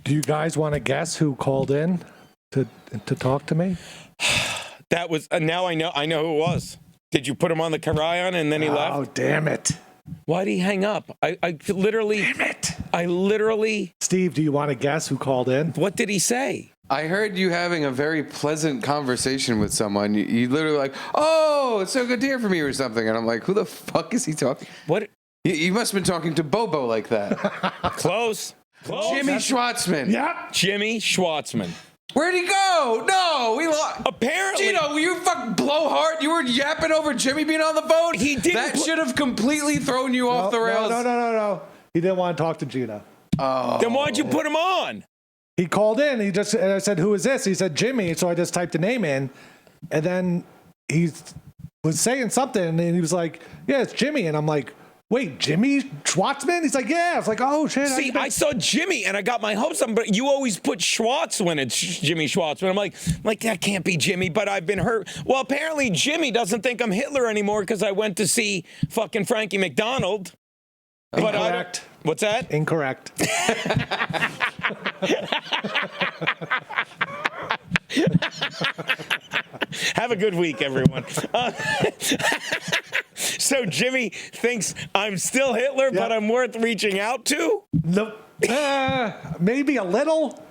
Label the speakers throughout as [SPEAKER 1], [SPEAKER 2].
[SPEAKER 1] Do you guys want to guess who called in to talk to me?
[SPEAKER 2] That was now I know who it was. Did you put him on the carillon and then he left?
[SPEAKER 1] Oh, damn it.
[SPEAKER 2] Why'd he hang up? I literally.
[SPEAKER 1] Damn it.
[SPEAKER 2] I literally.
[SPEAKER 1] Steve, do you want to guess who called in?
[SPEAKER 2] What did he say?
[SPEAKER 3] I heard you having a very pleasant conversation with someone. You literally like, oh, it's so good to hear from you or something. And I'm like, who the fuck is he talking?
[SPEAKER 2] What?
[SPEAKER 3] You must have been talking to Bobo like that.
[SPEAKER 2] Close.
[SPEAKER 3] Jimmy Schwatzman.
[SPEAKER 1] Yep.
[SPEAKER 2] Jimmy Schwatzman.
[SPEAKER 3] Where'd he go? No, we lost.
[SPEAKER 2] Apparently.
[SPEAKER 3] Geno, you fucking blowhard. You were yapping over Jimmy being on the phone?
[SPEAKER 2] He didn't.
[SPEAKER 3] That should have completely thrown you off the rails.
[SPEAKER 1] No. He didn't want to talk to Geno.
[SPEAKER 3] Oh.
[SPEAKER 2] Then why'd you put him on?
[SPEAKER 1] He called in. And I said, who is this? He said, Jimmy. So I just typed the name in. And then he was saying something. And he was like, yeah, it's Jimmy. And I'm like, wait, Jimmy Schwatzman? He's like, yeah. I was like, oh, shit.
[SPEAKER 2] See, I saw Jimmy, and I got my hopes up, but you always put Schwartz when it's Jimmy Schwatzman. I'm like, that can't be Jimmy, but I've been hurt. Well, apparently Jimmy doesn't think I'm Hitler anymore because I went to see fucking Frankie McDonald. But
[SPEAKER 1] Incorrect.
[SPEAKER 2] What's that?
[SPEAKER 1] Incorrect.
[SPEAKER 2] Have a good week, everyone. So Jimmy thinks I'm still Hitler, but I'm worth reaching out to?
[SPEAKER 1] Nope. Maybe a little.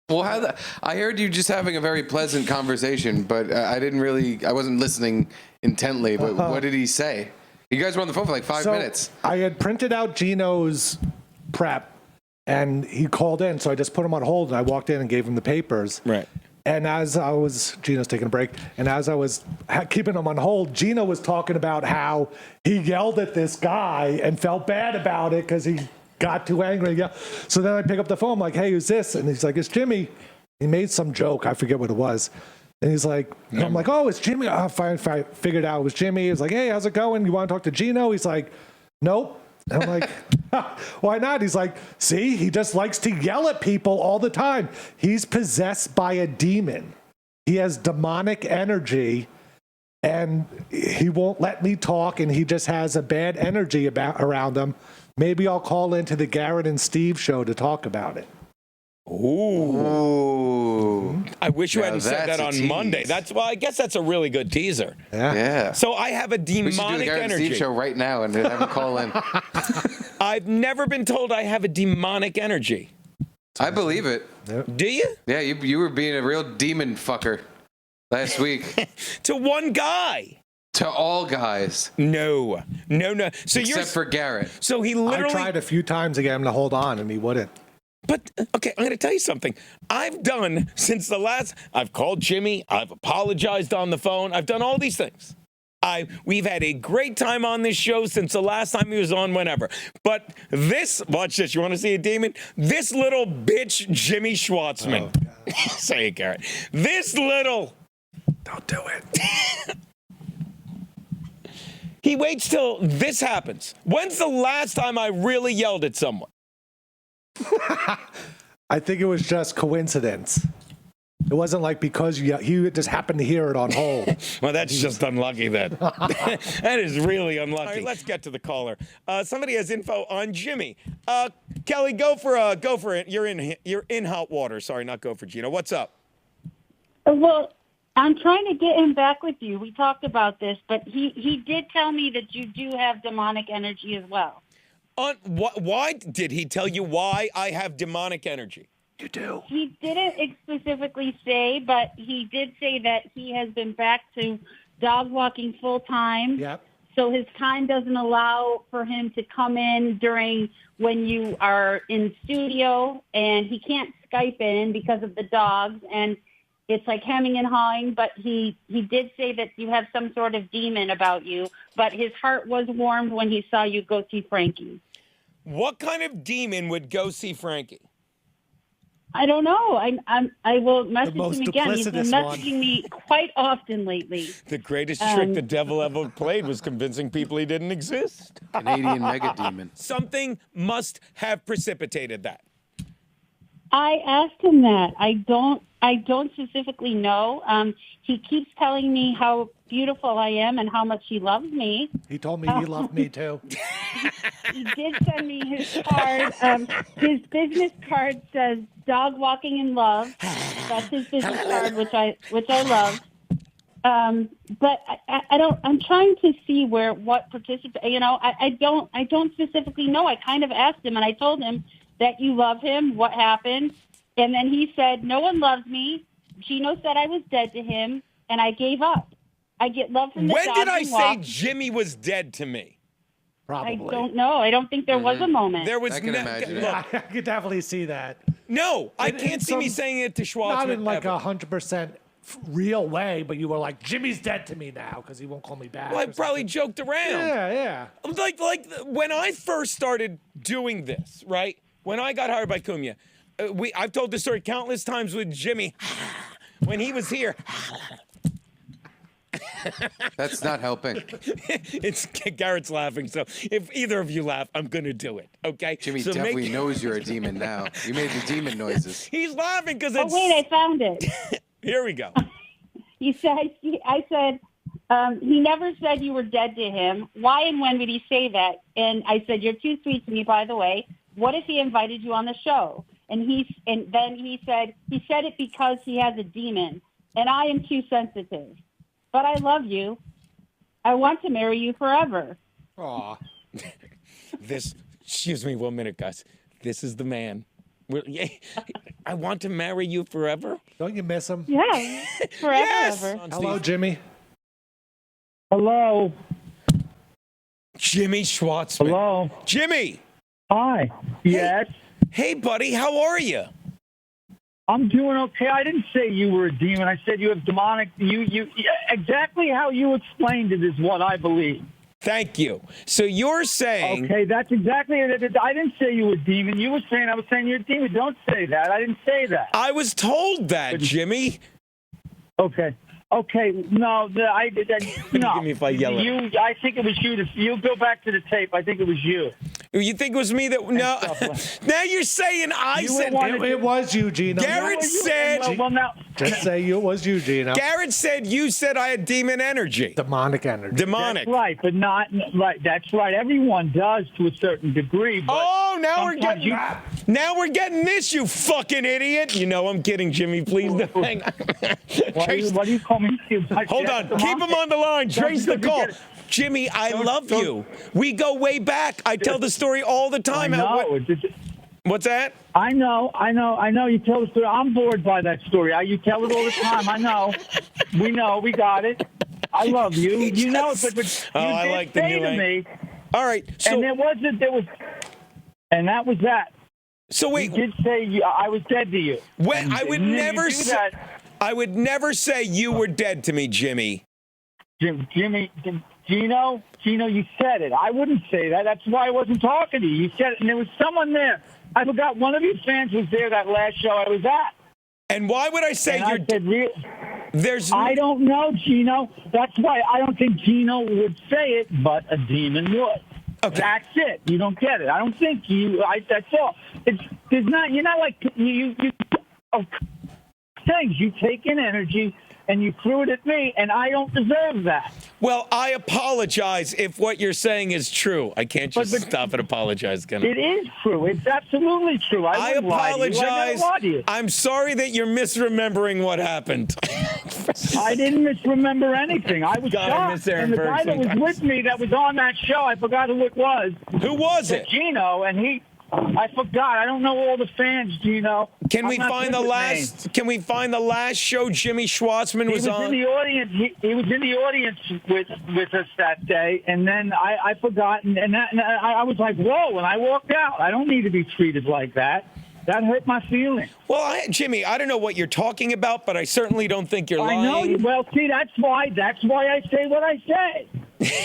[SPEAKER 3] Well, I heard you just having a very pleasant conversation, but I wasn't listening intently. But what did he say? You guys were on the phone for like 5 minutes.
[SPEAKER 1] I had printed out Geno's prep, and he called in, so I just put him on hold, and I walked in and gave him the papers.
[SPEAKER 2] Right.
[SPEAKER 1] And Geno's taking a break, and as I was keeping him on hold, Geno was talking about how he yelled at this guy and felt bad about it because he got too angry. Yeah. So then I pick up the phone, I'm like, hey, who's this? And he's like, it's Jimmy. He made some joke. I forget what it was. And he's like, I'm like, oh, it's Jimmy. I figured out it was Jimmy. He's like, hey, how's it going? You want to talk to Geno? He's like, nope. And I'm like, why not? He's like, see, he just likes to yell at people all the time. He's possessed by a demon. He has demonic energy, and he won't let me talk, and he just has a bad energy around him. Maybe I'll call into the Garrett and Steve show to talk about it.
[SPEAKER 2] Ooh. I wish you hadn't said that on Monday. I guess that's a really good teaser.
[SPEAKER 3] Yeah.
[SPEAKER 2] So I have a demonic
[SPEAKER 3] we should do the Garrett
[SPEAKER 2] energy.
[SPEAKER 3] And Steve show right now and have him call in.
[SPEAKER 2] I've never been told I have a demonic energy.
[SPEAKER 3] I believe it.
[SPEAKER 1] Yep.
[SPEAKER 2] Do you?
[SPEAKER 3] Yeah, you were being a real demon fucker last week.
[SPEAKER 2] To one guy.
[SPEAKER 3] To all guys.
[SPEAKER 2] No. So
[SPEAKER 3] Except for Garrett.
[SPEAKER 2] So he literally.
[SPEAKER 1] I tried a few times to get him to hold on, and he wouldn't.
[SPEAKER 2] But, okay, I'm going to tell you something. I've done since I've called Jimmy. I've apologized on the phone. I've done all these things. We've had a great time on this show since the last time he was on, whenever. But watch this. You want to see a demon? This little bitch, Jimmy Schwatzman. Oh, say it, Garrett.
[SPEAKER 1] Don't do it.
[SPEAKER 2] He waits till this happens. When's the last time I really yelled at someone?
[SPEAKER 1] I think it was just coincidence. It wasn't like because he just happened to hear it on hold.
[SPEAKER 2] Well, that's just unlucky then. That is really unlucky. All right, let's get to the caller. Somebody has info on Jimmy. Kelly, go for it. You're in hot water. Sorry, not go for Geno. What's up?
[SPEAKER 4] Well, I'm trying to get him back with you. We talked about this, but he did tell me that you do have demonic energy as well.
[SPEAKER 2] Why did he tell you why I have demonic energy?
[SPEAKER 1] You do.
[SPEAKER 4] He didn't specifically say, but he did say that he has been back to dog walking full time.
[SPEAKER 1] Yep.
[SPEAKER 4] So his time doesn't allow for him to come in during when you are in studio, and he can't Skype in because of the dogs, and it's like hemming and hawing. But he did say that you have some sort of demon about you, but his heart was warmed when he saw you go see Frankie.
[SPEAKER 2] What kind of demon would go see Frankie?
[SPEAKER 4] I don't know. I will message
[SPEAKER 1] most
[SPEAKER 4] him again. He's been messaging me quite often lately.
[SPEAKER 2] The greatest trick the devil ever played was convincing people he didn't exist.
[SPEAKER 3] Canadian mega demon.
[SPEAKER 2] Something must have precipitated that.
[SPEAKER 4] I asked him that. I don't specifically know. He keeps telling me how beautiful I am and how much he loves me.
[SPEAKER 1] He told me he loved me too.
[SPEAKER 4] He did send me his card. His business card says "Dog Walking in Love." That's his business card, which I love. But I don't. I'm trying to see what participate. I don't specifically know. I kind of asked him, and I told him that you love him. What happened? And then he said, "No one loves me." Geno said I was dead to him, and I gave up. I get love from the
[SPEAKER 2] When
[SPEAKER 4] dogs
[SPEAKER 2] did I
[SPEAKER 4] and
[SPEAKER 2] say
[SPEAKER 4] walks.
[SPEAKER 2] Jimmy was dead to me?
[SPEAKER 1] Probably.
[SPEAKER 4] I don't know. I don't think there was a moment.
[SPEAKER 2] There was
[SPEAKER 3] I can imagine.
[SPEAKER 2] Look,
[SPEAKER 1] I could definitely see that.
[SPEAKER 2] no, I
[SPEAKER 1] In
[SPEAKER 2] can't see me
[SPEAKER 1] some-
[SPEAKER 2] saying it to Schwatzman.
[SPEAKER 1] Not in like
[SPEAKER 2] ever.
[SPEAKER 1] 100% real way, but you were like, Jimmy's dead to me now because he won't call me back.
[SPEAKER 2] Well, I
[SPEAKER 1] or
[SPEAKER 2] probably
[SPEAKER 1] something.
[SPEAKER 2] joked around.
[SPEAKER 1] Yeah.
[SPEAKER 2] Like when I first started doing this, right? When I got hired by Cumia, I've told this story countless times with Jimmy when he was here.
[SPEAKER 3] That's not helping.
[SPEAKER 2] It's Garrett's laughing, so if either of you laugh, I'm gonna do it. Okay?
[SPEAKER 3] Jimmy
[SPEAKER 2] So
[SPEAKER 3] definitely knows you're a demon now. You made the demon noises.
[SPEAKER 2] He's laughing because
[SPEAKER 4] Oh
[SPEAKER 2] it's.
[SPEAKER 4] wait, I found it.
[SPEAKER 2] Here we go.
[SPEAKER 4] You said I said he never said you were dead to him. Why and when would he say that? And I said you're too sweet to me. By the way, what if he invited you on the show? And then he said it because he has a demon, and I am too sensitive. But I love you. I want to marry you forever.
[SPEAKER 1] Aw.
[SPEAKER 2] Excuse me 1 minute, guys. This is the man. I want to marry you forever.
[SPEAKER 1] Don't you miss him?
[SPEAKER 4] Yeah, forever.
[SPEAKER 2] Yes.
[SPEAKER 4] Ever.
[SPEAKER 1] Hello, Jimmy.
[SPEAKER 5] Hello.
[SPEAKER 2] Jimmy Schwatzman.
[SPEAKER 5] Hello.
[SPEAKER 2] Jimmy.
[SPEAKER 5] Hi. Yes.
[SPEAKER 2] Hey, buddy. How are you?
[SPEAKER 5] I'm doing okay. I didn't say you were a demon. I said you have demonic. You exactly how you explained it is what I believe.
[SPEAKER 2] Thank you. So you're saying.
[SPEAKER 5] Okay, that's exactly it. I didn't say you were a demon. You were saying I was saying you're a demon. Don't say that. I didn't say that.
[SPEAKER 2] I was told that, Jimmy.
[SPEAKER 5] Okay. Okay. No. No.
[SPEAKER 2] Give me if I yell at
[SPEAKER 5] You. I think it was you. You go back to the tape. I think it was you.
[SPEAKER 2] You think it was me that? No. Now you're saying I
[SPEAKER 5] You
[SPEAKER 2] said.
[SPEAKER 5] were one-
[SPEAKER 1] It was you, Gino.
[SPEAKER 2] Garrett said.
[SPEAKER 5] Well, now.
[SPEAKER 1] Just say it was you, Gino.
[SPEAKER 2] Garrett said you said I had demon energy.
[SPEAKER 1] Demonic energy.
[SPEAKER 2] Demonic.
[SPEAKER 5] That's right, but not right. That's right. Everyone does to a certain degree. But
[SPEAKER 2] Oh, now we're
[SPEAKER 5] sometimes
[SPEAKER 2] getting. Now we're getting this, you fucking idiot. You know I'm kidding, Jimmy. Please don't hang on.
[SPEAKER 5] What do you call me?
[SPEAKER 2] Hold on. Keep him on the line. Trace the call. Jimmy, I love you. We go way back. I tell the story all the
[SPEAKER 5] I
[SPEAKER 2] time.
[SPEAKER 5] know.
[SPEAKER 2] What's that?
[SPEAKER 5] I know. You tell the story. I'm bored by that story. You tell it all the time. I know. We know. We got it. I love you. You know it, but you
[SPEAKER 2] I
[SPEAKER 5] did
[SPEAKER 2] like the
[SPEAKER 5] say
[SPEAKER 2] new
[SPEAKER 5] to
[SPEAKER 2] angle.
[SPEAKER 5] me,
[SPEAKER 2] All right. So,
[SPEAKER 5] and and that was that.
[SPEAKER 2] so
[SPEAKER 5] You
[SPEAKER 2] wait.
[SPEAKER 5] did say I was dead to you.
[SPEAKER 2] When
[SPEAKER 5] And
[SPEAKER 2] I would
[SPEAKER 5] then you
[SPEAKER 2] never
[SPEAKER 5] do
[SPEAKER 2] say.
[SPEAKER 5] that.
[SPEAKER 2] I would never say you were dead to me, Jimmy.
[SPEAKER 5] Jimmy, Geno, you said it. I wouldn't say that. That's why I wasn't talking to you. You said it, and there was someone there. I forgot one of your fans was there that last show I was at.
[SPEAKER 2] And why would I say
[SPEAKER 5] And
[SPEAKER 2] you're?
[SPEAKER 5] I said,
[SPEAKER 2] There's.
[SPEAKER 5] I don't know, Geno. That's why I don't think Geno would say it, but a demon would.
[SPEAKER 2] Okay.
[SPEAKER 5] That's it. You don't get it. I don't think you. That's all. There's not. You're not like you. Things you take in energy and you threw it at me, and I don't deserve that.
[SPEAKER 2] Well, I apologize if what you're saying is true. I can't just stop and apologize, can I?
[SPEAKER 5] It is true. It's absolutely true. I wouldn't lie to you. I never
[SPEAKER 2] apologize.
[SPEAKER 5] lie to you.
[SPEAKER 2] I'm sorry that you're misremembering what happened.
[SPEAKER 5] I didn't misremember anything. I was
[SPEAKER 2] God, I miss
[SPEAKER 5] shocked.
[SPEAKER 2] Aaron
[SPEAKER 5] And the
[SPEAKER 2] Burr
[SPEAKER 5] guy that was
[SPEAKER 2] sometimes.
[SPEAKER 5] with me that was on that show, I forgot who it was.
[SPEAKER 2] Who was it?
[SPEAKER 5] Geno, and I forgot. I don't know all the fans, Geno.
[SPEAKER 2] Can we
[SPEAKER 5] I'm not
[SPEAKER 2] find
[SPEAKER 5] good
[SPEAKER 2] the
[SPEAKER 5] with
[SPEAKER 2] last?
[SPEAKER 5] names.
[SPEAKER 2] Can we find the last show Jimmy Schwatzman
[SPEAKER 5] He
[SPEAKER 2] was
[SPEAKER 5] was
[SPEAKER 2] on?
[SPEAKER 5] in the audience. He was in the audience with us that day, and then I forgot, and I was like, whoa, and I walked out. I don't need to be treated like that. That hurt my feelings.
[SPEAKER 2] Well, Jimmy, I don't know what you're talking about, but I certainly don't think you're lying.
[SPEAKER 5] I know you. Well, see, that's why I say what I say.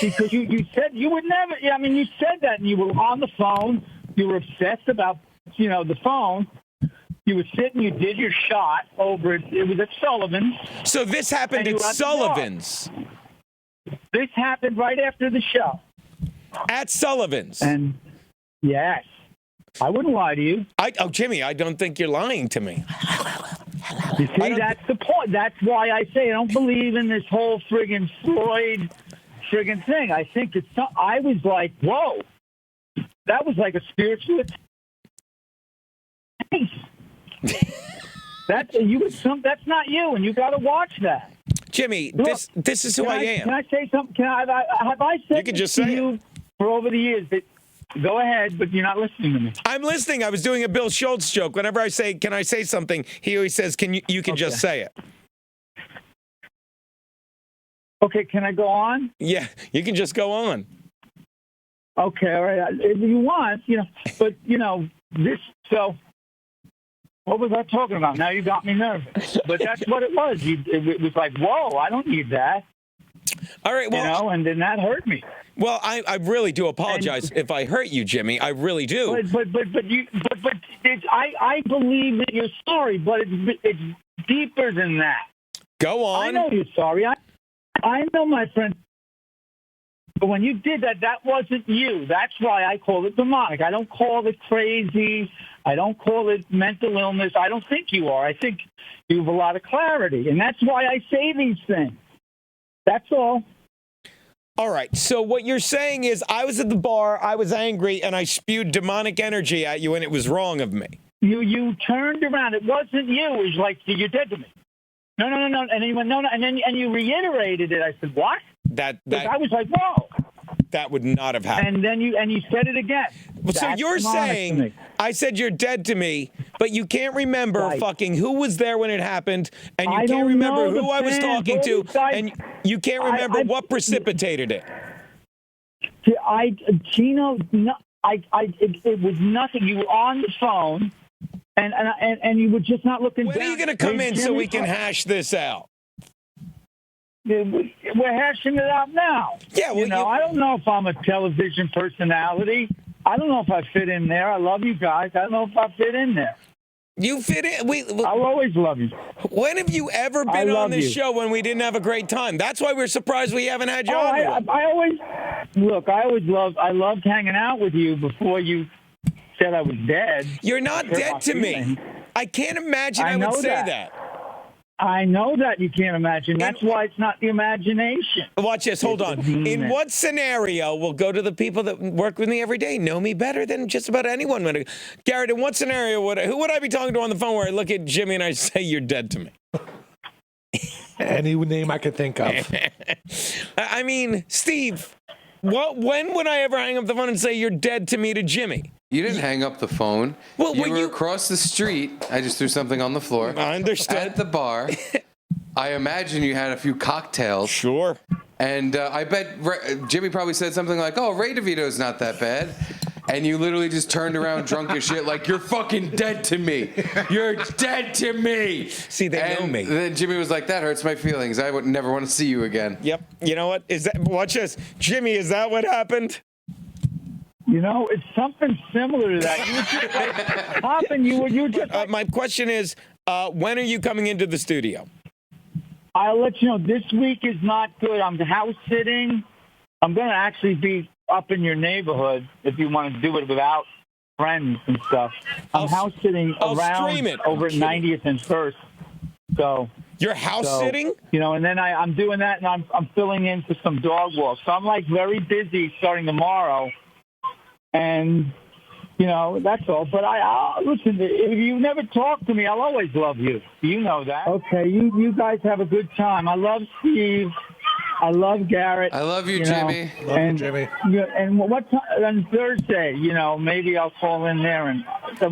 [SPEAKER 5] Because you said you would never. I mean, you said that, and you were on the phone. You were obsessed about the phone. You were sitting. You did your shot over it. It was at Sullivan's.
[SPEAKER 2] So this happened
[SPEAKER 5] And you
[SPEAKER 2] at
[SPEAKER 5] were at the bar.
[SPEAKER 2] Sullivan's.
[SPEAKER 5] This happened right after the show.
[SPEAKER 2] At Sullivan's.
[SPEAKER 5] And yes. I wouldn't lie to you.
[SPEAKER 2] Jimmy, I don't think you're lying to me.
[SPEAKER 5] You see, that's the point. That's why I say I don't believe in this whole friggin' Freud friggin' thing. I think it's. I was like, whoa, that was like a spiritual. That's That's not you, and you got to watch that.
[SPEAKER 2] Jimmy,
[SPEAKER 5] Look,
[SPEAKER 2] this is who I am.
[SPEAKER 5] Can I say something? Have I said
[SPEAKER 2] You can just
[SPEAKER 5] to
[SPEAKER 2] say
[SPEAKER 5] you for over the years that? Go ahead, but you're not listening to me.
[SPEAKER 2] I'm listening. I was doing a Bill Schultz joke. Whenever I say, "Can I say something?" he always says, "Can you can just say it."
[SPEAKER 5] Okay, can I go on?
[SPEAKER 2] Yeah, you can just go on.
[SPEAKER 5] Okay, all right. If you want, but this. So, what was I talking about? Now you got me nervous. But that's what it was. It was like, whoa, I don't need that.
[SPEAKER 2] All right, well,
[SPEAKER 5] and then that hurt me.
[SPEAKER 2] Well, I really do apologize if I hurt you, Jimmy. I really do.
[SPEAKER 5] I believe that you're sorry, but it's deeper than that.
[SPEAKER 2] Go on.
[SPEAKER 5] I know you're sorry. I know, my friend. But when you did that, that wasn't you. That's why I call it demonic. I don't call it crazy. I don't call it mental illness. I don't think you are. I think you have a lot of clarity, and that's why I say these things. That's all.
[SPEAKER 2] All right. So what you're saying is I was at the bar, I was angry, and I spewed demonic energy at you, and it was wrong of me.
[SPEAKER 5] You turned around. It wasn't you. It was like, you're dead to me. No. And then you went, no. And you reiterated it. I said, what?
[SPEAKER 2] That
[SPEAKER 5] I was like, whoa.
[SPEAKER 2] That would not have happened.
[SPEAKER 5] And then you said it again.
[SPEAKER 2] Well, so you're saying I said you're dead to me, but you can't remember fucking who was there when it happened, and you can't remember who I was talking to, and you can't remember what precipitated it.
[SPEAKER 5] Geno, it was nothing. You were on the phone, and you were just not looking down.
[SPEAKER 2] When are you going to come in so we can hash this out?
[SPEAKER 5] We're hashing it out now.
[SPEAKER 2] Yeah, well,
[SPEAKER 5] I don't know if I'm a television personality. I don't know if I fit in there. I love you guys. I don't know if I fit in there.
[SPEAKER 2] You fit in.
[SPEAKER 5] I'll always love you.
[SPEAKER 2] When have you ever been on this show when we didn't have a great time? That's why we're surprised we haven't had you on.
[SPEAKER 5] I loved hanging out with you before you said I was dead.
[SPEAKER 2] You're not dead to me. I can't imagine I would say that.
[SPEAKER 5] I know that you can't imagine. That's why it's not the imagination.
[SPEAKER 2] Watch this. Hold on. In what scenario, we'll go to the people that work with me every day, know me better than just about anyone. Garrett, in what scenario who would I be talking to on the phone where I look at Jimmy and I say, you're dead to me?
[SPEAKER 1] Any name I could think of.
[SPEAKER 2] I mean, Steve, when would I ever hang up the phone and say you're dead to me to Jimmy?
[SPEAKER 3] You didn't hang up the phone.
[SPEAKER 2] Well,
[SPEAKER 3] you were across the street. I just threw something on the floor.
[SPEAKER 2] I understood.
[SPEAKER 3] At the bar. I imagine you had a few cocktails.
[SPEAKER 2] Sure.
[SPEAKER 3] And I bet Jimmy probably said something like, oh, Ray DeVito's not that bad. And you literally just turned around drunk as shit like, you're fucking dead to me. You're dead to me.
[SPEAKER 2] See, they know me.
[SPEAKER 3] Then Jimmy was like, that hurts my feelings. I would never want to see you again.
[SPEAKER 2] Yep. You know what? Watch this. Jimmy, is that what happened?
[SPEAKER 5] It's something similar to that. You were just like popping. You were just.
[SPEAKER 2] My question is, when are you coming into the studio?
[SPEAKER 5] I'll let you know. This week is not good. I'm house sitting. I'm going to actually be up in your neighborhood if you want to do it without friends and stuff. I'm house sitting around over at 90th and First. So.
[SPEAKER 2] You're house sitting?
[SPEAKER 5] And then I'm doing that, and I'm filling in for some dog walks. So I'm like very busy starting tomorrow. And, that's all. But I listen, if you never talk to me, I'll always love you. You know that. Okay, you guys have a good time. I love Steve. I love Garrett.
[SPEAKER 3] I love you, Jimmy.
[SPEAKER 1] Love you, Jimmy.
[SPEAKER 5] And what time? On Thursday, maybe I'll call in there and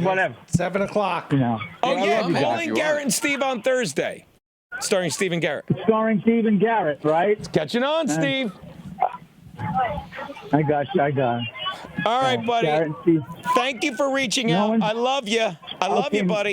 [SPEAKER 5] whatever.
[SPEAKER 1] 7 o'clock.
[SPEAKER 2] Oh, yeah, call in Garrett and Steve on Thursday. Starring Steve and Garrett.
[SPEAKER 5] Starring Steve and Garrett, right?
[SPEAKER 2] Catching on, Steve.
[SPEAKER 5] I got you.
[SPEAKER 2] All right, buddy. Thank you for reaching out. I love you. I love you, buddy.